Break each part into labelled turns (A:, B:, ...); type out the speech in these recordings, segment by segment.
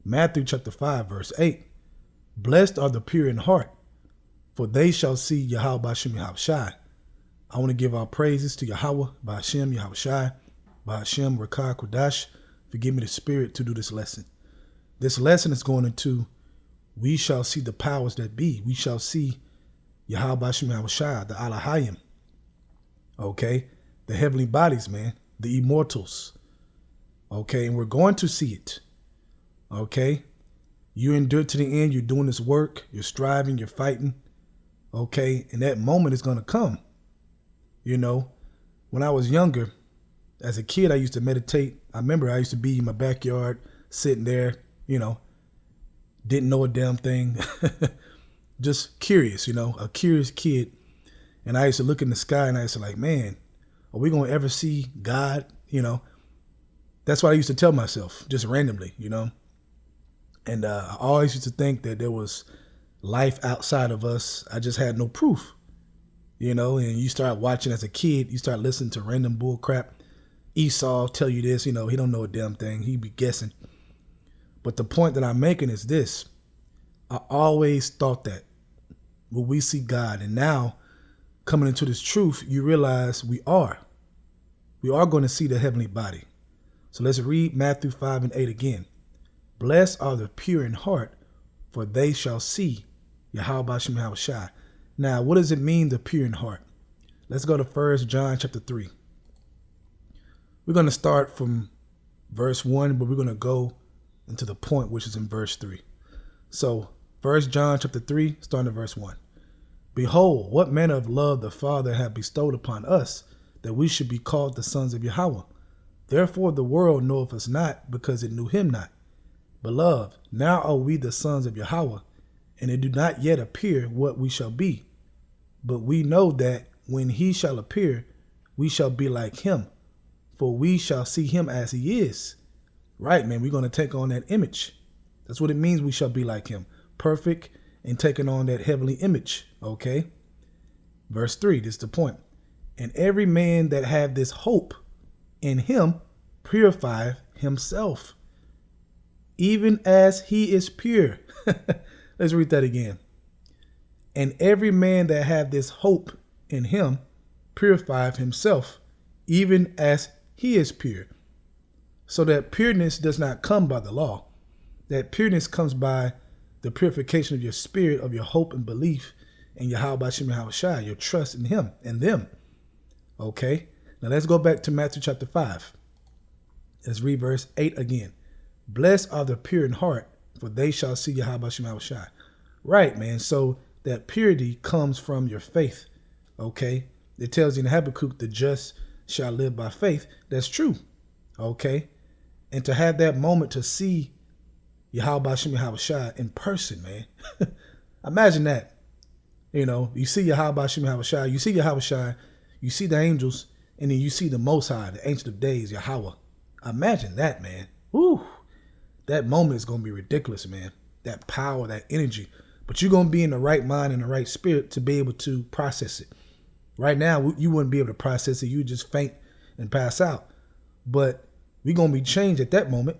A: Matthew chapter 5, verse 8. Blessed are the pure in heart, for they shall see Yahweh Ba'Shem Yahushai. I want to give our praises to Yahweh Ba'Shem Yahushai, Ba'Shem Rakah Kodash, for giving me the spirit to do this lesson. This lesson is going into, we shall see the powers that be. We shall see Yahweh Ba'Shem Yahushai, the Alahayim. Okay? The heavenly bodies, man. The immortals. Okay? And we're going to see it. Okay? You endure to the end. You're doing this work. You're striving. You're fighting. Okay? And that moment is going to come. You know, when I was younger, as a kid, I used to meditate. I remember I used to be in my backyard, sitting there, you know, didn't know a damn thing. Just curious, you know, a curious kid. And I used to look in the sky and I used to like, man, are we going to ever see God? You know, that's what I used to tell myself just randomly, you know. And I always used to think that there was life outside of us. I just had no proof, you know. And you start watching as a kid, you start listening to random bull crap. Esau tell you this, you know, he don't know a damn thing. He be guessing. But the point that I'm making is this. I always thought that when we see God, and now coming into this truth, you realize we are going to see the heavenly body. So let's read Matthew 5 and 8 again. Blessed are the pure in heart, for they shall see Yahweh Ba'Shem Yahushai. Now, what does it mean, the pure in heart? Let's go to 1 John chapter 3. We're going to start from verse 1, but we're going to go into the point, which is in verse 3. So 1 John chapter 3, starting at verse 1. Behold, what manner of love the Father hath bestowed upon us, that we should be called the sons of Yahweh. Therefore the world knoweth us not, because it knew him not. Beloved, now are we the sons of Yahweh, and it do not yet appear what we shall be. But we know that when he shall appear, we shall be like him, for we shall see him as he is. Right, man, we're going to take on that image. That's what it means, we shall be like him. Perfect and taking on that heavenly image, okay? Verse 3, this is the point. And every man that have this hope in him purifieth himself, even as he is pure. Let's read that again. And every man that have this hope in him purifieth himself, even as he is pure. So that pureness does not come by the law. That pureness comes by the purification of your spirit, of your hope and belief in Yahweh Ba'Shem Yahushai, your trust in him and them. Okay, now let's go back to Matthew chapter 5. Let's read verse 8 again. Blessed are the pure in heart, for they shall see Yahweh Ba'Shem Yahushai. Right, man. So that purity comes from your faith. Okay, it tells you in Habakkuk, the just shall live by faith. That's true. Okay, and to have that moment to see Yahweh Ba'Shem Yahushai in person, man. Imagine that. You know, you see Yahweh Ba'Shem Yahushai, you see Yahushai, you see the angels, and then you see the Most High, the Ancient of Days, Yahweh. Imagine that, man. Woo. That moment is going to be ridiculous, man. That power, that energy. But you're going to be in the right mind and the right spirit to be able to process it. Right now, you wouldn't be able to process it. You would just faint and pass out. But we're going to be changed at that moment.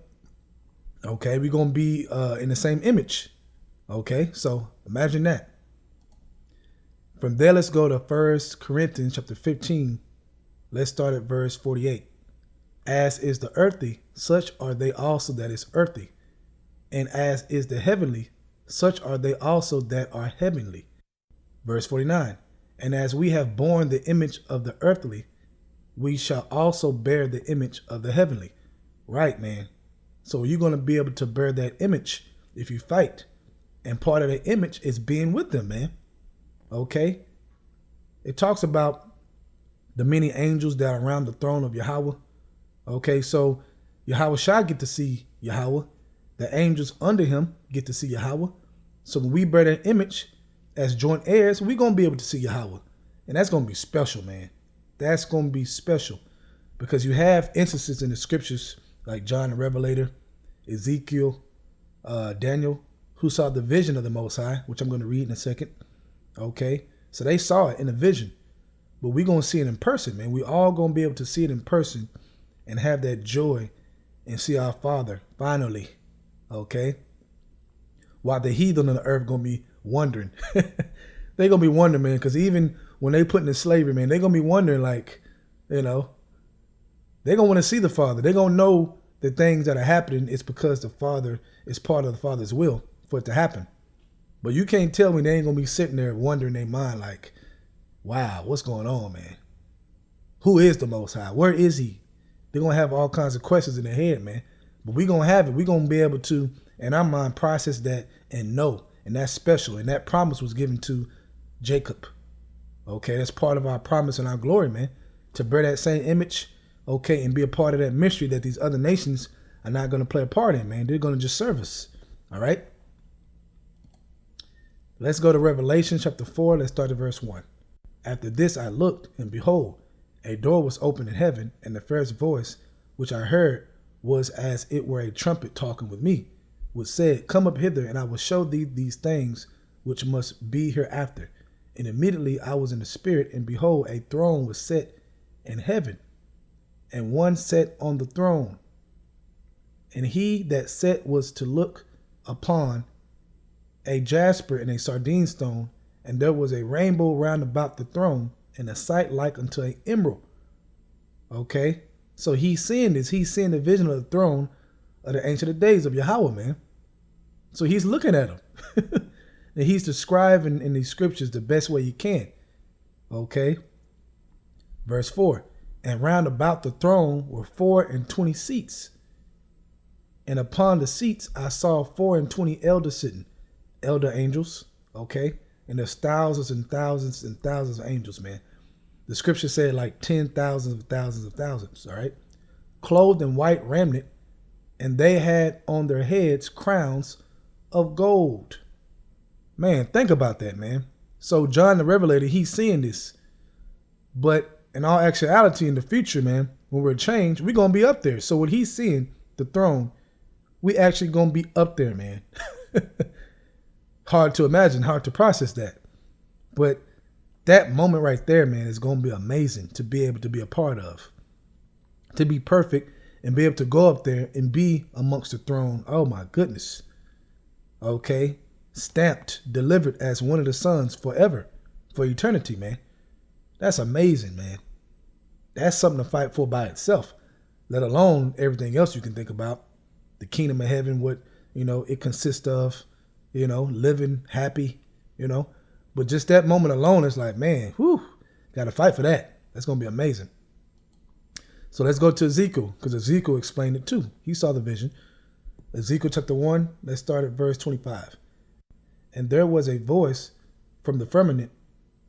A: Okay, we're going to be in the same image. Okay, so imagine that. From there, let's go to 1 Corinthians chapter 15. Let's start at verse 48. As is the earthly, such are they also that is earthly. And as is the heavenly, such are they also that are heavenly. Verse 49. And as we have borne the image of the earthly, we shall also bear the image of the heavenly. Right, man. So you're going to be able to bear that image if you fight. And part of the image is being with them, man. Okay? It talks about the many angels that are around the throne of Yahweh. Okay, so Yahweh shall get to see Yahweh. The angels under him get to see Yahweh. So when we bear that image as joint heirs, we're going to be able to see Yahweh. And that's going to be special, man. That's going to be special. Because you have instances in the scriptures like John the Revelator, Ezekiel, Daniel, who saw the vision of the Most High, which I'm going to read in a second. Okay, so they saw it in a vision. But we're going to see it in person, man. We all going to be able to see it in person and have that joy and see our Father finally. Okay. While the heathen on the earth gonna be wondering. They gonna be wondering, man, because even when they put into slavery, man, they gonna be wondering, like, you know, they gonna want to see the Father. They gonna know the things that are happening is because the Father is part of the Father's will for it to happen. But you can't tell me they ain't gonna be sitting there wondering in their mind, like, wow, what's going on, man? Who is the Most High? Where is he? They're gonna have all kinds of questions in their head, man. But we gonna have it. We gonna be able to, in our mind, process that and know. And that's special. And that promise was given to Jacob. Okay, that's part of our promise and our glory, man. To bear that same image, okay, and be a part of that mystery that these other nations are not going to play a part in, man. They're going to just serve us. All right? Let's go to Revelation chapter 4. Let's start at verse 1. After this I looked, and behold, a door was opened in heaven, and the first voice which I heard was as it were a trumpet talking with me, which said, Come up hither, and I will show thee these things which must be hereafter. And immediately I was in the spirit, and behold, a throne was set in heaven, and one sat on the throne. And he that sat was to look upon a jasper and a sardine stone, and there was a rainbow round about the throne, and a sight like unto an emerald. Okay, so he's seeing this. He's seeing the vision of the throne of the Ancient of Days of Yahweh, man. So he's looking at him. And he's describing in these scriptures the best way he can. Okay. Verse 4. And round about the throne were 24 seats. And upon the seats I saw 24 elders sitting. Elder angels. Okay. And there's thousands and thousands and thousands of angels, man. The scripture said like 10,000 of thousands of thousands. All right. Clothed in white raiment. And they had on their heads crowns of gold. Man, think about that, man. So John the Revelator, he's seeing this. But in all actuality, in the future, man, when we're changed, we're going to be up there. So when he's seeing the throne, we actually going to be up there, man. Hard to imagine, hard to process that. But that moment right there, man, is going to be amazing to be able to be a part of. To be perfect and be able to go up there and be amongst the throne. Oh, my goodness. Okay. Stamped, delivered as one of the sons forever, for eternity, man. That's amazing, man. That's something to fight for by itself, let alone everything else you can think about. The kingdom of heaven, what, it consists of, living happy, But just that moment alone, it's like, man, whew, got to fight for that. That's going to be amazing. So let's go to Ezekiel, because Ezekiel explained it too. He saw the vision. Ezekiel chapter 1, let's start at verse 25. And there was a voice from the firmament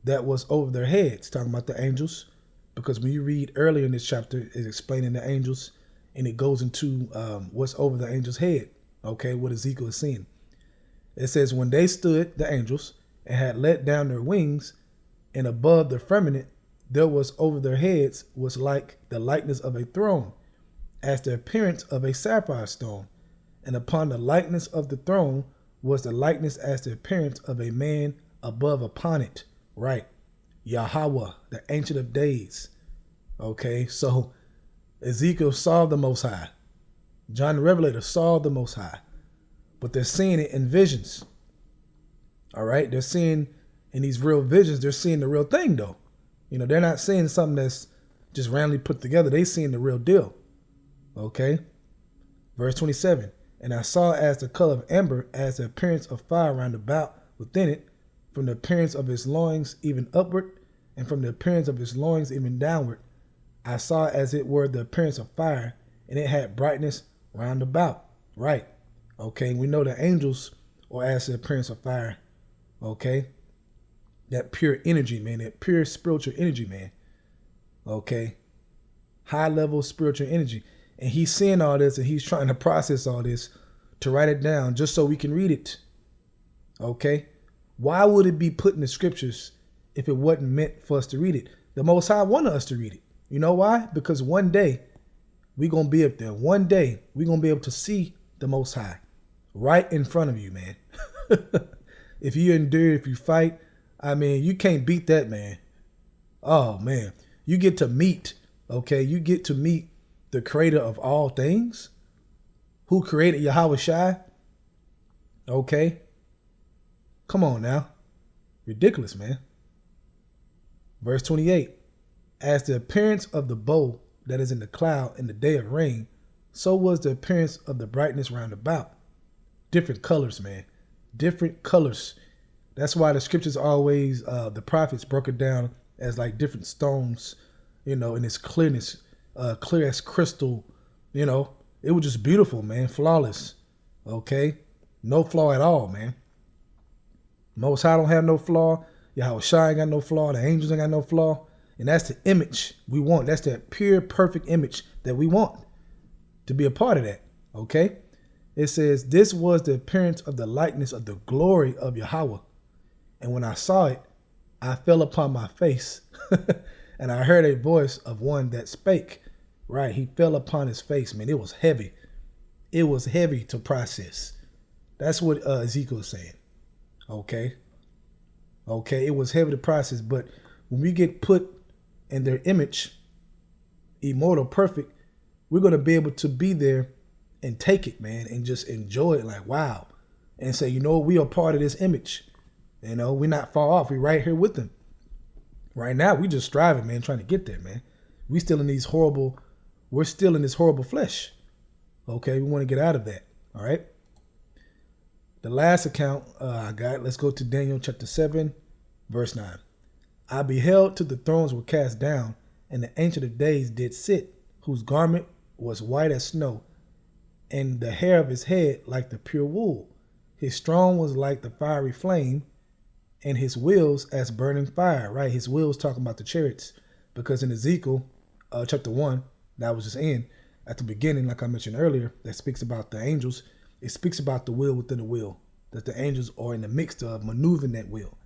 A: that was over their heads, talking about the angels, because when you read earlier in this chapter, it's explaining the angels, and it goes into what's over the angel's head, okay, what Ezekiel is seeing. It says, when they stood, the angels, and had let down their wings, and above the firmament, there was over their heads was like the likeness of a throne, as the appearance of a sapphire stone, and upon the likeness of the throne was the likeness as the appearance of a man above upon it. Right. Yahweh, the Ancient of Days. Okay, so Ezekiel saw the Most High. John the Revelator saw the Most High. But they're seeing it in visions. All right, they're seeing in these real visions, they're seeing the real thing though. They're not seeing something that's just randomly put together. They're seeing the real deal. Okay. Verse 27. And I saw as the color of amber, as the appearance of fire round about within it, from the appearance of his loins even upward, and from the appearance of his loins even downward. I saw as it were the appearance of fire, and it had brightness round about. Right. Okay, we know the angels are as the appearance of fire. Okay. That pure energy, man. That pure spiritual energy, man. Okay. High level spiritual energy. And he's seeing all this and he's trying to process all this to write it down just so we can read it. Okay. Why would it be put in the scriptures if it wasn't meant for us to read it? The Most High wanted us to read it. You know why? Because one day we're going to be up there. One day we're going to be able to see the Most High right in front of you, man. If you endure, if you fight, you can't beat that, man. Oh, man. You get to meet, okay? You get to meet the creator of all things, who created Yahweh Shai, Okay? Come on now. Ridiculous, man. Verse 28. As the appearance of the bow that is in the cloud in the day of rain, so was the appearance of the brightness round about. Different colors, man. Different colors. That's why the scriptures always, the prophets broke it down as like different stones, in its clearness, clear as crystal. It was just beautiful, man. Flawless. Okay? No flaw at all, man. Most High don't have no flaw. Yahweh Shai ain't got no flaw. The angels ain't got no flaw. And that's the image we want. That's that pure, perfect image that we want to be a part of that. Okay? It says, this was the appearance of the likeness of the glory of Yahweh. And when I saw it, I fell upon my face. And I heard a voice of one that spake. Right? He fell upon his face, man. It was heavy. It was heavy to process. That's what Ezekiel is saying. Okay? Okay, it was heavy to process, but when we get put in their image, immortal, perfect, we're going to be able to be there and take it, man, and just enjoy it like, wow. And say, we are part of this image. We're not far off. We're right here with them. Right now, we just striving, man, trying to get there, man. We're still in this horrible flesh. Okay, we want to get out of that, all right? The last account I got, let's go to Daniel chapter 7, verse 9. I beheld till the thrones were cast down, and the Ancient of Days did sit, whose garment was white as snow, and the hair of his head like the pure wool. His throne was like the fiery flame, and his wheels as burning fire. Right, his wheels talking about the chariots, because in Ezekiel chapter 1, that was just at the beginning, like I mentioned earlier, that speaks about the angels. It speaks about the wheel within the wheel, that the angels are in the midst of maneuvering that wheel.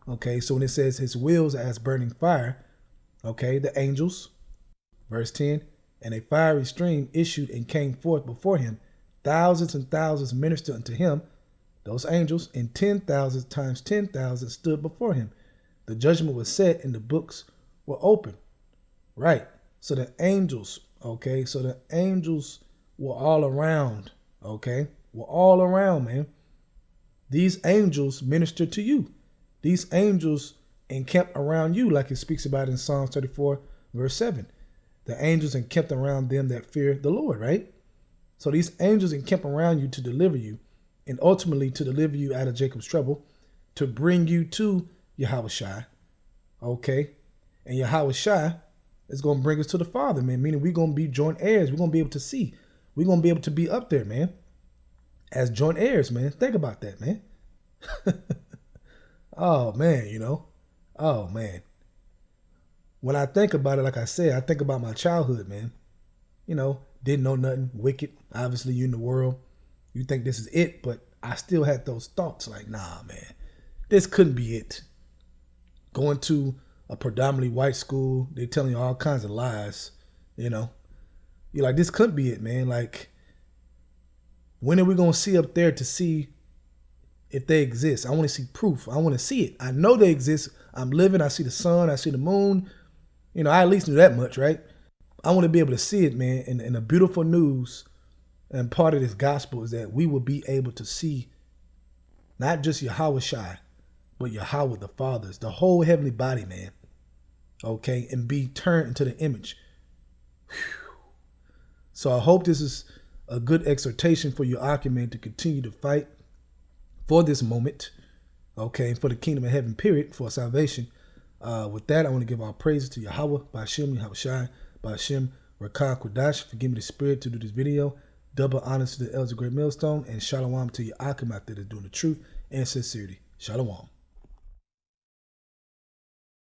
A: Okay, so when it says his wheels as burning fire, okay, the angels, verse 10, and a fiery stream issued and came forth before him. Thousands and thousands ministered unto him, those angels, and 10,000 times 10,000 stood before him. The judgment was set and the books were open. Right, so the angels, okay, so the angels were all around, okay, were all around, man. These angels minister to you. These angels encamp around you, like it speaks about in Psalms 34, verse 7. The angels encamped around them that fear the Lord, right? So these angels encamp around you to deliver you, and ultimately to deliver you out of Jacob's trouble, to bring you to Yahweh Shai, okay? And Yahweh Shai is going to bring us to the Father, man, meaning we're going to be joint heirs. We're going to be able to see. We're going to be able to be up there, man, as joint heirs, man. Think about that, man. Oh, man, Oh, man. When I think about it, like I said, I think about my childhood, man. Didn't know nothing, wicked. Obviously, you in the world. You think this is it, but I still had those thoughts like, nah, man, this couldn't be it. Going to a predominantly white school, they telling you all kinds of lies, You're like, this couldn't be it, man. Like, when are we going to see up there to see if they exist? I want to see proof. I want to see it. I know they exist. I'm living. I see the sun. I see the moon. I at least knew that much, right? I want to be able to see it, man. And the beautiful news and part of this gospel is that we will be able to see not just Yahweh Shai, but Yahweh the Father's, the whole heavenly body, man. Okay, and be turned into the image. Whew. So I hope this is a good exhortation for you, Achaman, to continue to fight for this moment, okay, for the kingdom of heaven, period, for salvation. With that, I want to give our praises to Yahweh, Ba'ashem, Yahweh Shai, Ba'ashem, Rakah Kodash, for giving me the spirit to do this video. Double honors to the elders of Great Millstone, and shalom to your Achaman out there that's doing the truth and sincerity. Shalom.